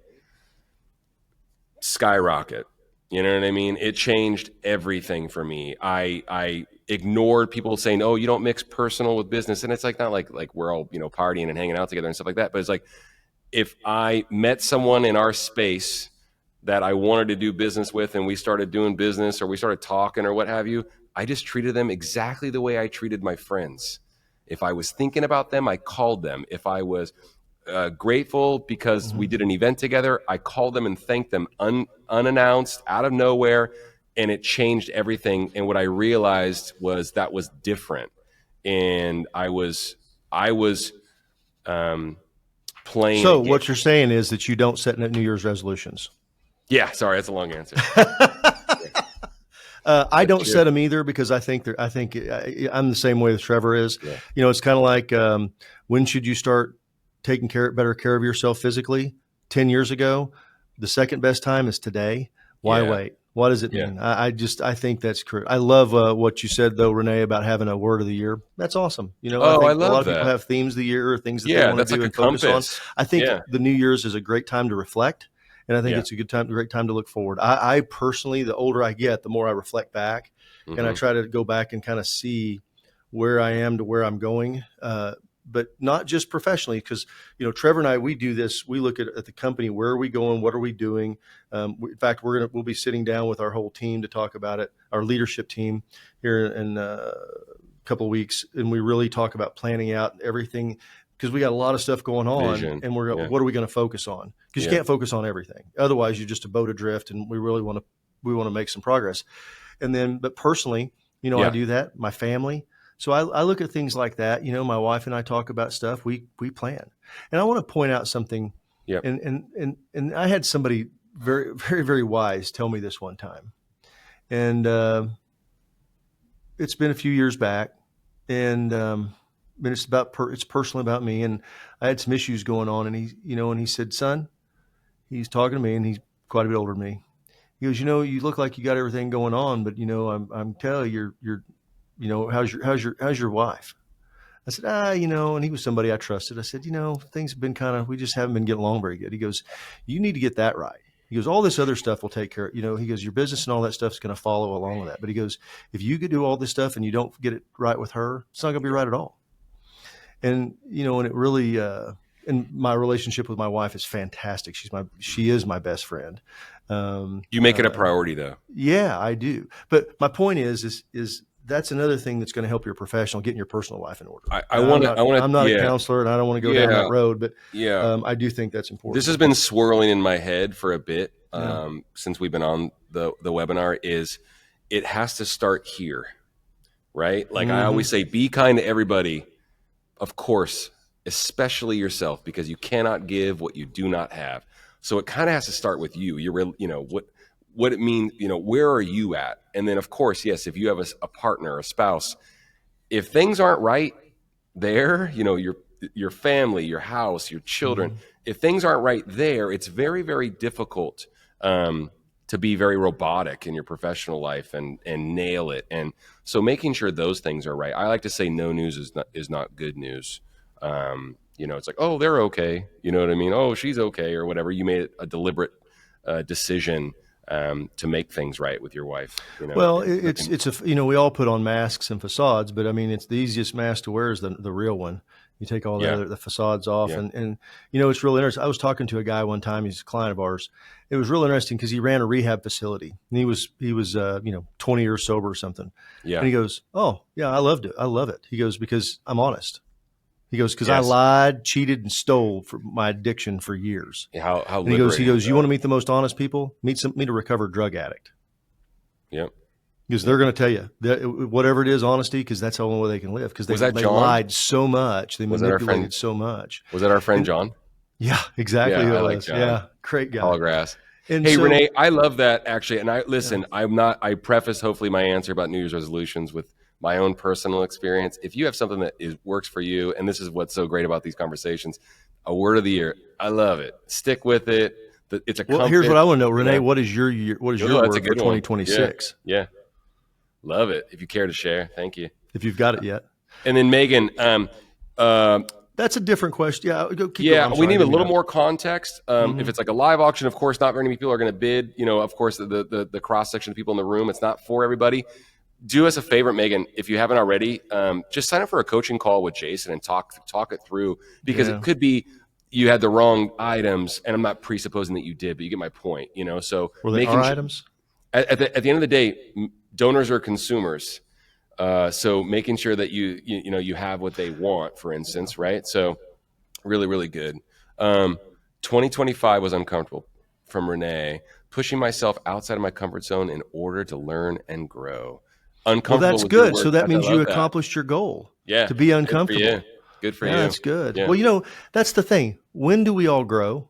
skyrocket. You know what I mean? It changed everything for me. I ignored people saying, "Oh, you don't mix personal with business," and it's like not like we're all partying and hanging out together and stuff like that. But it's like if I met someone in our space that I wanted to do business with, and we started doing business or we started talking or what have you, I just treated them exactly the way I treated my friends. If I was thinking about them, I called them. If I was grateful because we did an event together, I called them and thanked them unannounced, out of nowhere, and it changed everything. And what I realized was that was different, and I was playing. So what you're saying is that you don't set New Year's resolutions. Yeah, sorry, that's a long answer. I don't set them either because I think I'm the same way that Trevor is. Yeah. It's kind of like when should you start taking better care of yourself physically? 10 years ago, the second best time is today. Why wait? What does it mean? I think that's correct. I love what you said though, Renee, about having a word of the year. That's awesome. I think I love a lot of that. people have themes of the year or things that they want to do and focus on. I think the New Year's is a great time to reflect. And I think it's a great time to look forward. I personally, the older I get, the more I reflect back, and I try to go back and kind of see where I am to where I'm going, but not just professionally. Because Trevor and I, we do this. We look at the company. Where are we going? What are we doing? In fact, we'll be sitting down with our whole team to talk about it. Our leadership team here in a couple of weeks, and we really talk about planning out everything. Because we got a lot of stuff going on, Vision. And what are we going to focus on? Because you can't focus on everything. Otherwise, you're just a boat adrift, and we really want to make some progress. And then, but personally, I do that. My family. So I look at things like that. My wife and I talk about stuff. We plan. And I want to point out something. Yeah. And I had somebody very, very, very wise tell me this one time, and it's been a few years back, and. But it's personally about me, and I had some issues going on, and he said, "Son," he's talking to me, and he's quite a bit older than me. He goes, "You look like you got everything going on, but I'm telling you, you're how's your wife?" I said, and he was somebody I trusted. I said, things have been we just haven't been getting along very good. He goes, "You need to get that right." He goes, "All this other stuff will take care of, he goes, your business and all that stuff is going to follow along with that. But he goes, if you could do all this stuff and you don't get it right with her, it's not going to be right at all." And, and it really, and my relationship with my wife is fantastic. She is my best friend. You make it a priority though. Yeah, I do. But my point is that's another thing that's going to help your professional, getting your personal life in order. I'm not a counselor, and I don't want to go down that road, but I do think that's important. This has been swirling in my head for a bit since we've been on the webinar. Is it has to start here, right? Like I always say, be kind to everybody. Of course, especially yourself, because you cannot give what you do not have. So it kind of has to start with you. What it means, where are you at? And then of course, yes, if you have a partner, a spouse, if things aren't right there, your family, your house, your children, if things aren't right there, it's very, very difficult to be very robotic in your professional life and nail it. And so making sure those things are right. I like to say no news is not good news. it's like, oh, they're okay. You know what I mean? Oh, she's okay or whatever. You made a deliberate decision to make things right with your wife. Well, we all put on masks and facades, but I mean, it's the easiest mask to wear is the real one. You take all the facades off, and it's really interesting. I was talking to a guy one time. He's a client of ours. It was real interesting because he ran a rehab facility, and he was 20 years sober or something. Yeah. And he goes, "Oh yeah, I loved it. I love it." He goes, "Because I'm honest." He goes, "Because I lied, cheated, and stole for my addiction for years." How and he goes, "You want to meet the most honest people? Meet a recovered drug addict." Yep. Because they're going to tell you that whatever it is, honesty, because that's the only way they can live. Because they lied so much, they manipulated so much. Was that our friend John? Yeah, exactly. Yeah, who I it like was. John. Yeah, great guy. Tallgrass. Hey, Renee, I love that actually. And I preface hopefully my answer about New Year's resolutions with my own personal experience. If you have something that works for you, and this is what's so great about these conversations, a word of the year. I love it. Stick with it. It's a compass. Well, here's what I want to know, Renee. What is your year? What is your word for 2026? Yeah. Love it. If you care to share, thank you. If you've got it yet. And then Megan, that's a different question. Yeah, we need a little more context. If it's like a live auction, of course, not very many people are going to bid. Of course, the cross section of people in the room, it's not for everybody. Do us a favor, Megan, if you haven't already, just sign up for a coaching call with Jason and talk it through, because it could be you had the wrong items, and I'm not presupposing that you did, but you get my point. So were they our items? At the end of the day, donors are consumers. So making sure that you have what they want, for instance, right? So really, really good. 2025 was uncomfortable from Renee, pushing myself outside of my comfort zone in order to learn and grow. Uncomfortable. Well, that's good. So that means you accomplished your goal. Yeah. To be uncomfortable. Good for you. That's good. Yeah. Well, that's the thing. When do we all grow?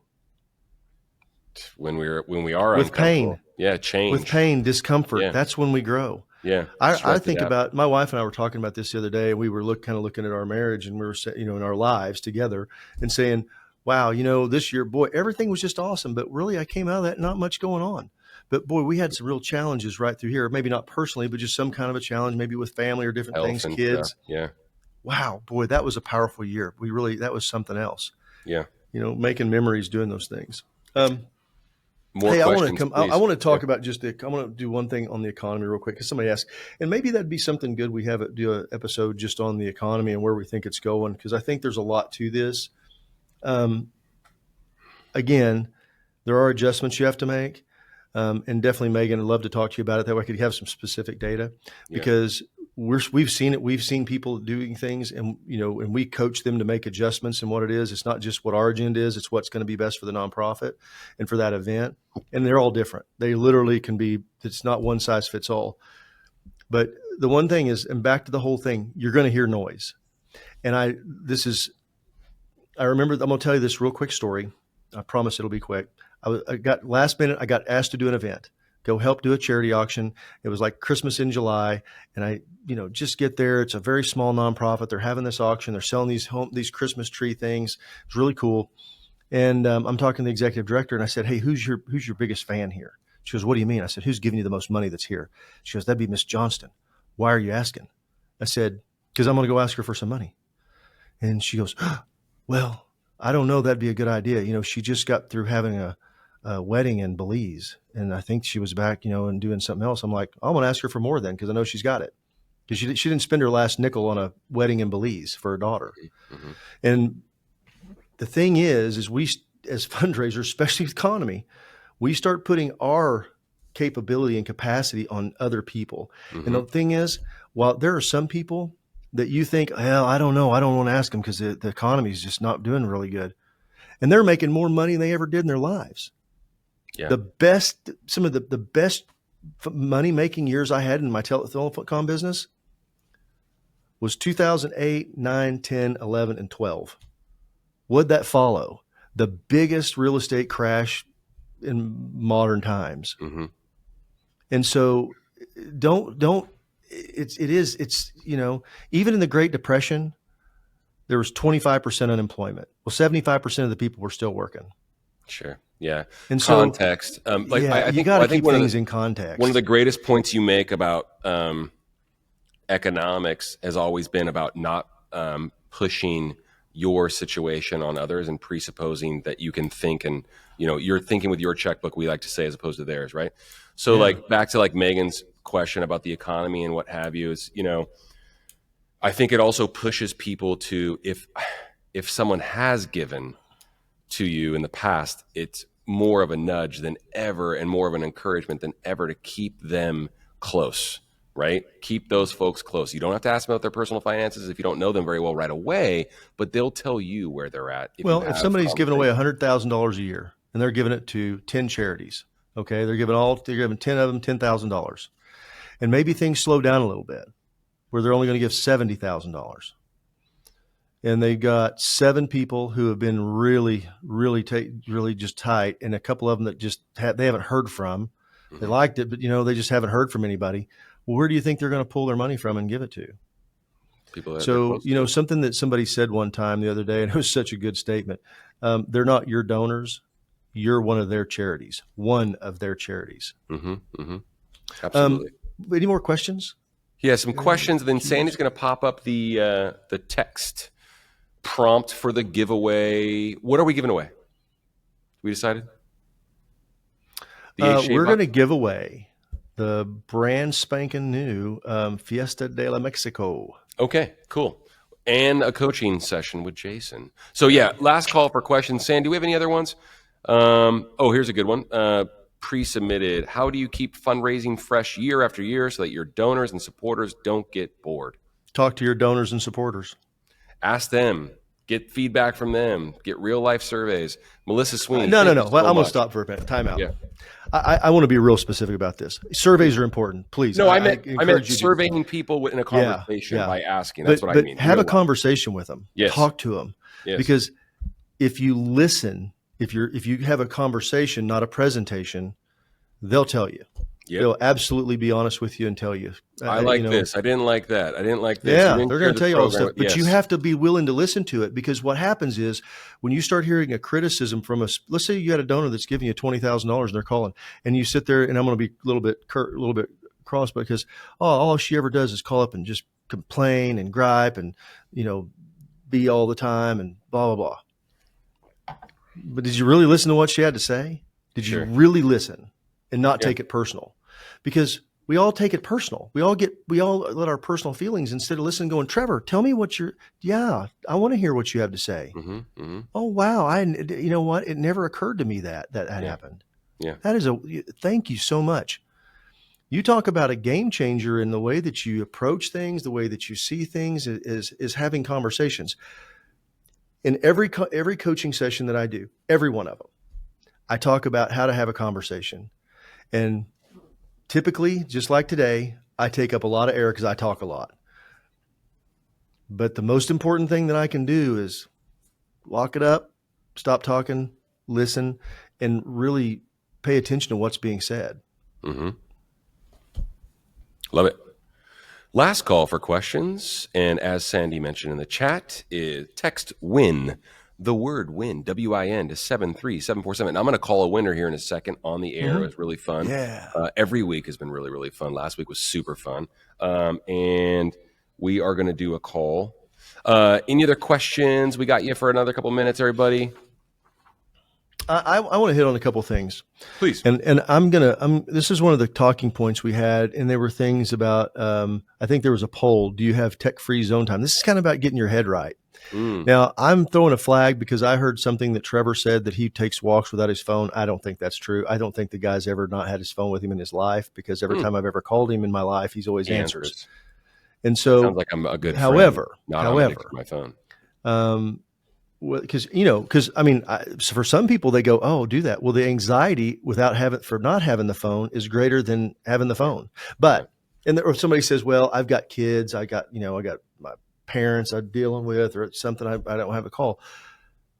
When we are with pain. Yeah, change. With pain, discomfort. Yeah. That's when we grow. Yeah. I think about, my wife and I were talking about this the other day, and we were looking at our marriage, and we were in our lives together and saying, wow, this year, boy, everything was just awesome, but really I came out of that, not much going on. But boy, we had some real challenges right through here. Maybe not personally, but just some kind of a challenge, maybe with family or different things, kids. Yeah. Wow, boy, that was a powerful year. That was something else. Yeah. Making memories, doing those things. More questions, I want to talk about I want to do one thing on the economy real quick, because somebody asked, and maybe that'd be something good. We do an episode just on the economy and where we think it's going, because I think there's a lot to this. Again, there are adjustments you have to make. And definitely, Megan, I'd love to talk to you about it. That way I could have some specific data, because we've seen it. We've seen people doing things, and and we coach them to make adjustments. And what it is, it's not just what our agenda is; it's what's going to be best for the nonprofit and for that event. And they're all different. They literally can be. It's not one size fits all. But the one thing is, and back to the whole thing, you're going to hear noise. And I remember. I'm going to tell you this real quick story. I promise it'll be quick. I got last minute. I got asked to do an event. Go help do a charity auction. It was like Christmas in July, and I, just get there. It's a very small nonprofit. They're having this auction. They're selling these Christmas tree things. It's really cool. And I'm talking to the executive director, and I said, "Hey, who's your biggest fan here?" She goes, "What do you mean?" I said, "Who's giving you the most money that's here?" She goes, "That'd be Miss Johnston." "Why are you asking?" I said, "Because I'm going to go ask her for some money." And she goes, "Well, I don't know. That'd be a good idea. She just got through having a wedding in Belize, and I think she was back, and doing something else." I'm like, "I'm going to ask her for more then, because I know she's got it." Because she didn't spend her last nickel on a wedding in Belize for her daughter. Mm-hmm. And the thing is we, as fundraisers, especially with economy, we start putting our capability and capacity on other people. Mm-hmm. And the thing is, while there are some people that you think, well, I don't know, I don't want to ask them because the economy is just not doing really good, and they're making more money than they ever did in their lives. Yeah. Some of the best money making years I had in my telecom business was 2008, 9, 10, 11, and 12. Would that follow? The biggest real estate crash in modern times. Mm-hmm. And so it's even in the Great Depression, there was 25% unemployment. Well, 75% of the people were still working. Sure. Yeah. And context. I think you got to keep things in context. One of the greatest points you make about economics has always been about not pushing your situation on others and presupposing that you can think and, you're thinking with your checkbook, we like to say, as opposed to theirs, right? So like back to like Megan's question about the economy and what have you is, I think it also pushes people to, if someone has given to you in the past, it's more of a nudge than ever and more of an encouragement than ever to keep them close, right? Keep those folks close. You don't have to ask them about their personal finances if you don't know them very well right away, but they'll tell you where they're at. If somebody's giving away $100,000 a year and they're giving it to 10 charities, okay, they're giving 10 of them $10,000, and maybe things slow down a little bit where they're only going to give $70,000. And they got 7 people who have been really just tight, and a couple of them that they haven't heard from. They liked it, but they just haven't heard from anybody. Well, where do you think they're going to pull their money from and give it to? People that so, something that somebody said one time the other day, and it was such a good statement. They're not your donors. You're one of their charities. Absolutely. Any more questions? Yeah, some questions. Then Sandy's going to pop up the text prompt for the giveaway. What are we giving away? We decided? We're going to give away the brand spanking new Fiesta de la Mexico. Okay, cool. And a coaching session with Jason. So yeah, last call for questions. Sandy, do we have any other ones? Here's a good one. Pre-submitted. How do you keep fundraising fresh year after year so that your donors and supporters don't get bored? Talk to your donors and supporters. Ask them. Get feedback from them. Get real life surveys. Melissa Sweeney. No. I'm going to stop for a minute. Time out. Yeah. I want to be real specific about this. Surveys are important. Please. No, I meant surveying people in a conversation by asking. That's what I mean. Have a conversation with them. Yes. Talk to them. Yes. Because if you listen, if you have a conversation, not a presentation, they'll tell you. Yep. They'll absolutely be honest with you and tell you. I like this. I didn't like that. I didn't like this. Yeah, they're going to tell you all this stuff. But you have to be willing to listen to it, because what happens is when you start hearing a criticism from us, let's say you had a donor that's giving you $20,000 and they're calling, and you sit there, and I'm going to be a little bit cross, because all she ever does is call up and just complain and gripe and be all the time and blah blah blah. But did you really listen to what she had to say? Did you really listen and not take it personal? Because we all take it personal. We all let our personal feelings, instead of listening, going, Trevor, tell me I want to hear what you have to say. Oh, wow. You know what? It never occurred to me that happened. Yeah. Thank you so much. You talk about a game changer in the way that you approach things, the way that you see things is having conversations. In every coaching session that I do, every one of them, I talk about how to have a conversation. And typically, just like today, I take up a lot of air because I talk a lot. But the most important thing that I can do is lock it up, stop talking, listen, and really pay attention to what's being said. Love it. Last call for questions. And as Sandy mentioned in the chat, is text WIN. The word win, WIN, to 73747. Now, I'm going to call a winner here in a second on the air. It was really fun. Yeah. Every week has been really, really fun. Last week was super fun. And we are going to do a call. Any other questions? We got you for another couple minutes, everybody. I want to hit on a couple things. Please. And this is one of the talking points we had, and there were things about, I think there was a poll. Do you have tech-free zone time? This is kind of about getting your head right. Now, I'm throwing a flag because I heard something that Trevor said, that he takes walks without his phone. I don't think that's true. I don't think the guy's ever not had his phone with him in his life, because every time I've ever called him in my life, he's always answers. And so, sounds like I'm a good friend. However, my phone. Because for some people they go, oh, do that. Well, the anxiety for not having the phone is greater than having the phone. But or somebody says, well, I've got kids, I got my parents I'm dealing with, or it's something I don't have a call,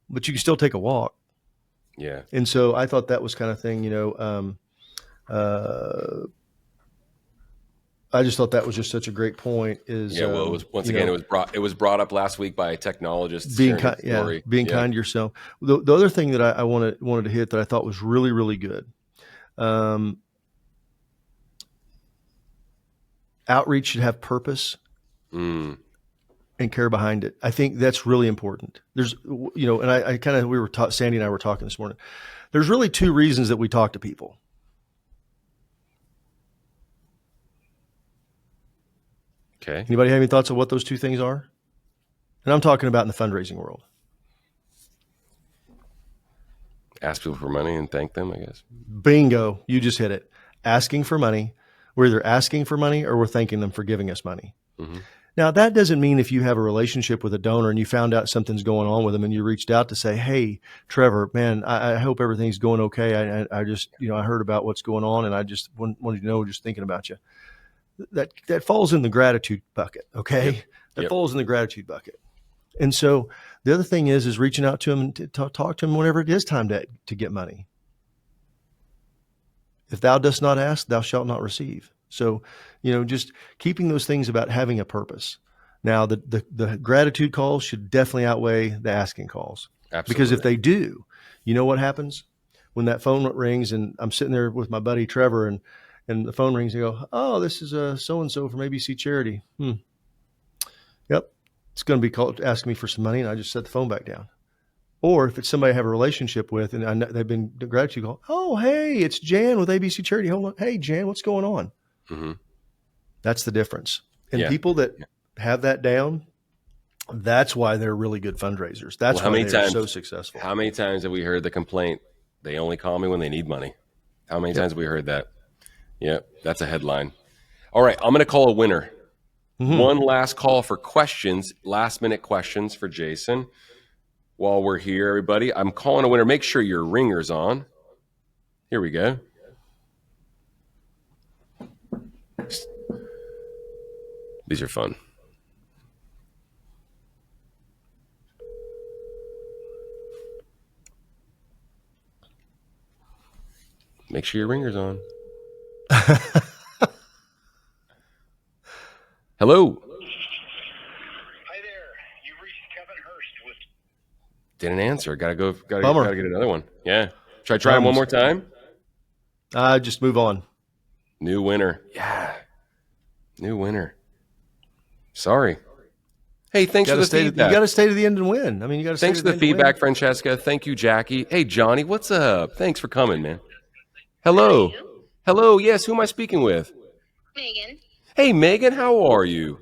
but you can still take a walk. Yeah. And so I thought that was kind of thing, I just thought that was just such a great point. It was brought up last week by technologists. Being kind to yourself. The other thing that I wanted to hit that I thought was really, really good. Outreach should have purpose. and care behind it. I think that's really important. There's, and I kind of, Sandy and I were talking this morning. There's really two reasons that we talk to people. Okay. Anybody have any thoughts on what those two things are? And I'm talking about in the fundraising world. Ask people for money and thank them, I guess. Bingo. You just hit it. Asking for money. We're either asking for money or we're thanking them for giving us money. Mm-hmm. Now, that doesn't mean if you have a relationship with a donor and you found out something's going on with them and you reached out to say, hey, Trevor, man, I hope everything's going okay. I just, I heard about what's going on and I just wanted to know, just thinking about you. That falls in the gratitude bucket. Okay. Yep. That falls in the gratitude bucket. And so the other thing is reaching out to them and to talk to them whenever it is time to get money. If thou dost not ask, thou shalt not receive. So, just keeping those things about having a purpose. Now, the gratitude calls should definitely outweigh the asking calls. Absolutely. Because if they do, you know what happens? When that phone rings and I'm sitting there with my buddy Trevor and the phone rings and I go, oh, this is so-and-so from ABC Charity. Yep. It's going to be called asking me for some money, and I just set the phone back down. Or if it's somebody I have a relationship with and I know they've been the gratitude call, oh, hey, it's Jan with ABC Charity. Hold on. Hey, Jan, what's going on? Mm-hmm. That's the difference. And people that have that down, that's why they're really good fundraisers. That's why they're so successful. How many times have we heard the complaint, they only call me when they need money? How many times have we heard that? Yeah, that's a headline. All right, I'm going to call a winner. Mm-hmm. One last call for questions, last-minute questions for Jason. While we're here, everybody, I'm calling a winner. Make sure your ringer's on. Here we go. These are fun. Make sure your ringer's on. Hello. Hi there. You reached Kevin Hurst with. Didn't answer. Gotta get another one. Yeah. Should I try him one more time? Just move on. New winner. Yeah. New winner. Sorry. Hey, thanks for the feedback. You got to stay to the end and win. I mean, you got to. Thanks for the feedback, Francesca. Thank you, Jackie. Hey, Johnny, what's up? Thanks for coming, man. Hello. Hello. Yes. Who am I speaking with? Megan. Hey, Megan. How are you?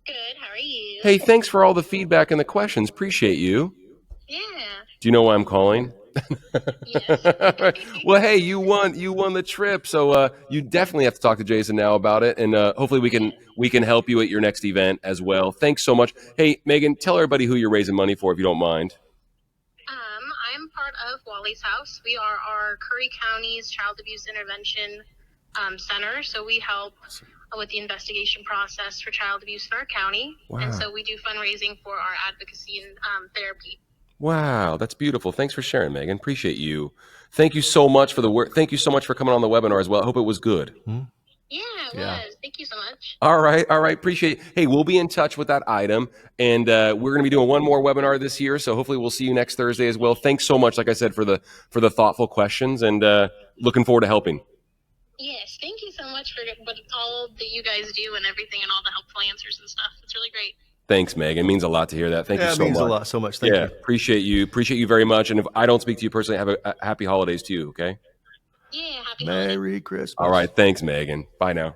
Good. How are you? Hey, thanks for all the feedback and the questions. Appreciate you. Yeah. Do you know why I'm calling? Yes. Well, hey, you won the trip, so you definitely have to talk to Jason now about it, and hopefully we can help you at your next event as well. Thanks so much. Hey, Megan, tell everybody who you're raising money for, if you don't mind. I'm part of Wally's House. We are our Curry County's Child Abuse Intervention Center, so we help with the investigation process for child abuse in our county. Wow. And so we do fundraising for our advocacy and therapy. Wow, that's beautiful. Thanks for sharing, Megan. Appreciate you. Thank you so much for the work. Thank you so much for coming on the webinar as well. I hope it was good. Mm-hmm. Yeah, it was. Thank you so much. All right. Appreciate it. Hey, we'll be in touch with that item, and we're going to be doing one more webinar this year, so hopefully we'll see you next Thursday as well. Thanks so much, like I said, for the thoughtful questions, and looking forward to helping. Yes, thank you so much for all that you guys do and everything and all the helpful answers and stuff. It's really great. Thanks, Megan. It means a lot to hear that. Thank you so much. It means so much. Thank you. Appreciate you very much. And if I don't speak to you personally, have a happy holidays to you, okay? Yeah, happy holidays. Merry Christmas. All right. Thanks, Megan. Bye now.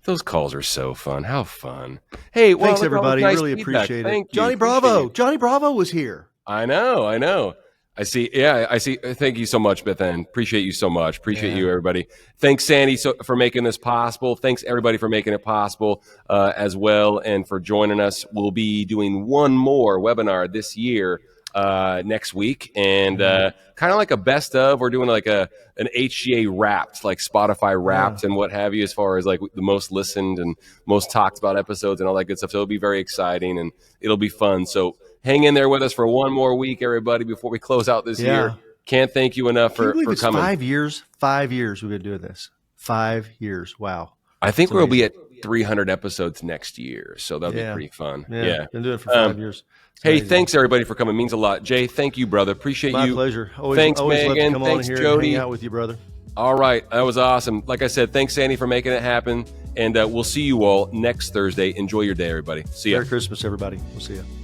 Those calls are so fun. How fun. Hey, well, thanks, everybody. Nice really feedback. appreciate it. Thank you. Johnny Bravo. Johnny Bravo was here. I know. I see. Yeah, I see. Thank you so much, Bethan. Appreciate you so much. Appreciate you, everybody. Thanks, Sandy, for making this possible. Thanks, everybody, for making it possible as well, and for joining us. We'll be doing one more webinar this year next week, and kind of like a best of. We're doing like an HGA Wrapped, like Spotify Wrapped and what have you, as far as like the most listened and most talked about episodes and all that good stuff. So it'll be very exciting and it'll be fun. So hang in there with us for one more week, everybody, before we close out this year. Can't thank you enough for coming. 5 years. 5 years we've been doing this. 5 years. Wow. I think we'll be at 300 episodes next year, so that'll be pretty fun. Yeah. Been doing it for 5 years. Hey, thanks everybody for coming. It means a lot. Jay, thank you, brother. Appreciate you. My pleasure. Thanks, always Megan. love to come Thanks, on here Jody. and hang out with you, brother. All right. That was awesome. Like I said, thanks, Sandy, for making it happen. And we'll see you all next Thursday. Enjoy your day, everybody. See ya. Merry Christmas, everybody. We'll see you.